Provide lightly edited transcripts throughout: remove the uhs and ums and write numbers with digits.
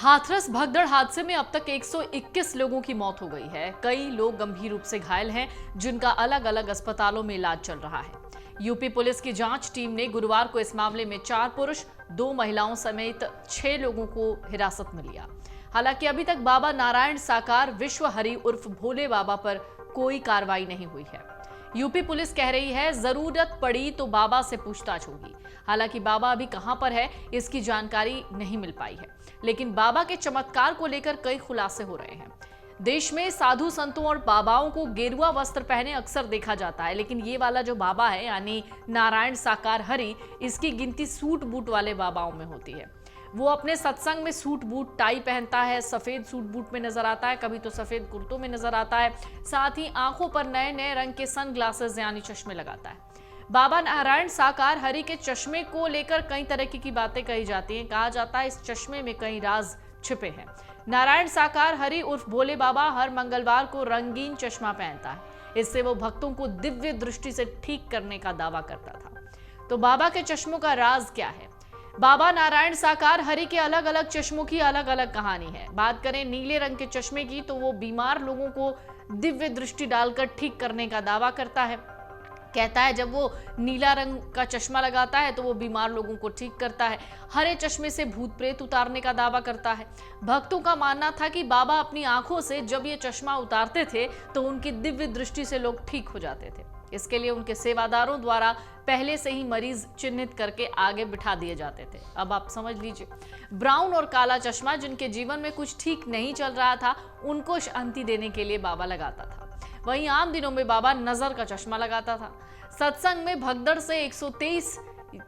हाथरस भगदड़ हादसे में अब तक 121 लोगों की मौत हो गई है। कई लोग गंभीर रूप से घायल हैं, जिनका अलग अलग अस्पतालों में इलाज चल रहा है। यूपी पुलिस की जांच टीम ने गुरुवार को इस मामले में 4 पुरुष, 2 महिलाओं समेत 6 लोगों को हिरासत में लिया। हालांकि अभी तक बाबा नारायण साकार विश्व हरि उर्फ भोले बाबा पर कोई कार्रवाई नहीं हुई है। यूपी पुलिस कह रही है जरूरत पड़ी तो बाबा से पूछताछ होगी। हालांकि बाबा अभी कहां पर है इसकी जानकारी नहीं मिल पाई है, लेकिन बाबा के चमत्कार को लेकर कई खुलासे हो रहे हैं। देश में साधु संतों और बाबाओं को गेरुआ वस्त्र पहने अक्सर देखा जाता है, लेकिन ये वाला जो बाबा है यानी नारायण साकार हरि, इसकी गिनती सूट बूट वाले बाबाओं में होती है। वो अपने सत्संग में सूट बूट टाई पहनता है, सफेद सूट बूट में नजर आता है, कभी तो सफेद कुर्तों में नजर आता है। साथ ही आंखों पर नए नए रंग के सन ग्लासेस यानी चश्मे लगाता है। बाबा नारायण साकार हरि के चश्मे को लेकर कई तरह की बातें कही जाती हैं। कहा जाता है इस चश्मे में कई राज छिपे हैं। नारायण साकार हरि उर्फ भोले बाबा हर मंगलवार को रंगीन चश्मा पहनता है। इससे वो भक्तों को दिव्य दृष्टि से ठीक करने का दावा करता था। तो बाबा के चश्मों का राज क्या है? बाबा नारायण साकार हरि के अलग अलग चश्मों की अलग अलग कहानी है। बात करें नीले रंग के चश्मे की, तो वो बीमार लोगों को दिव्य दृष्टि डालकर ठीक करने का दावा करता है। कहता है जब वो नीला रंग का चश्मा लगाता है तो वो बीमार लोगों को ठीक करता है। हरे चश्मे से भूत प्रेत उतारने का दावा करता है। भक्तों का मानना था कि बाबा अपनी आंखों से जब ये चश्मा उतारते थे तो उनकी दिव्य दृष्टि से लोग ठीक हो जाते थे। इसके लिए उनके सेवादारों द्वारा पहले से ही मरीज चिन्हित करके आगे बिठा दिए जाते थे। अब आप समझ लीजिए, ब्राउन और काला चश्मा जिनके जीवन में कुछ ठीक नहीं चल रहा था, उनको शांति देने के लिए बाबा लगाता था। वहीं आम दिनों में बाबा नजर का चश्मा लगाता था। सत्संग में भगदड़ से 123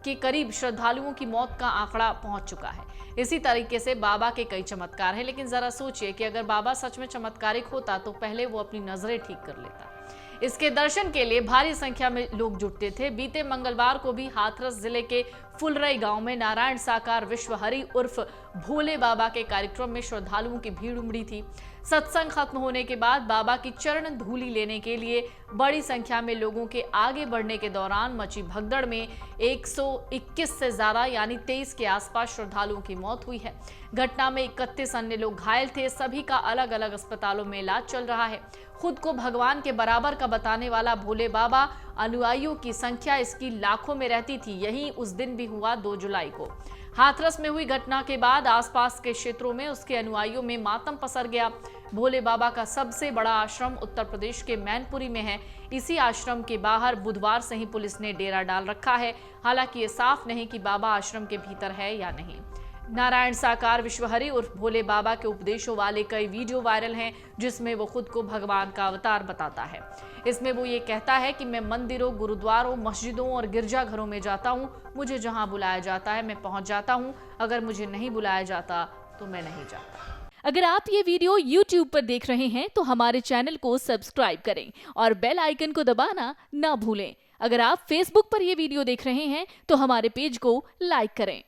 के करीब श्रद्धालुओं की मौत का आंकड़ा पहुंच चुका है। इसी तरीके से बाबा के कई चमत्कार हैं, लेकिन जरा सोचिए कि अगर बाबा सच में चमत्कारिक होता तो पहले वो अपनी नजरें ठीक कर लेता। इसके दर्शन के लिए भारी संख्या में लोग जुटते थे। बीते मंगलवार को भी हाथरस जिले के फुलरई गांव में नारायण साकार विश्व हरि उर्फ भोले बाबा के कार्यक्रम में श्रद्धालुओं की भीड़ उमड़ी थी। सत्संग खत्म होने के बाद बाबा की चरण धूलि लेने के लिए बड़ी संख्या में लोगों के आगे बढ़ने के दौरान मची भगदड़ में 121 से ज्यादा यानी 23 के आसपास श्रद्धालुओं की मौत हुई है। घटना में 31 अन्य लोग घायल थे। सभी का अलग अलग अस्पतालों में इलाज चल रहा है। खुद को भगवान के बराबर का बताने वाला भोले बाबा, अनुयायियों की संख्या इसकी लाखों में रहती थी। यही उस दिन भी हुआ 2 जुलाई को। हाथरस में हुई घटना के बाद आसपास के क्षेत्रों में उसके अनुयायियों में मातम पसर गया। भोले बाबा का सबसे बड़ा आश्रम उत्तर प्रदेश के मैनपुरी में है। इसी आश्रम के बाहर बुधवार से ही पुलिस ने डेरा डाल रखा है। हालांकि ये साफ नहीं कि बाबा आश्रम के भीतर है या नहीं। नारायण साकार विश्व हरि उर्फ भोले बाबा के उपदेशों वाले कई वीडियो वायरल हैं, जिसमें वो खुद को भगवान का अवतार बताता है। इसमें वो ये कहता है कि मैं मंदिरों, गुरुद्वारों, मस्जिदों और गिरजाघरों में जाता हूँ। मुझे जहाँ बुलाया जाता है मैं पहुँच जाता हूँ। अगर मुझे नहीं बुलाया जाता तो मैं नहीं जाता। अगर आप ये वीडियो YouTube पर देख रहे हैं तो हमारे चैनल को सब्सक्राइब करें और बेल आइकन को दबाना ना भूलें। अगर आप Facebook पर ये वीडियो देख रहे हैं तो हमारे पेज को लाइक करें।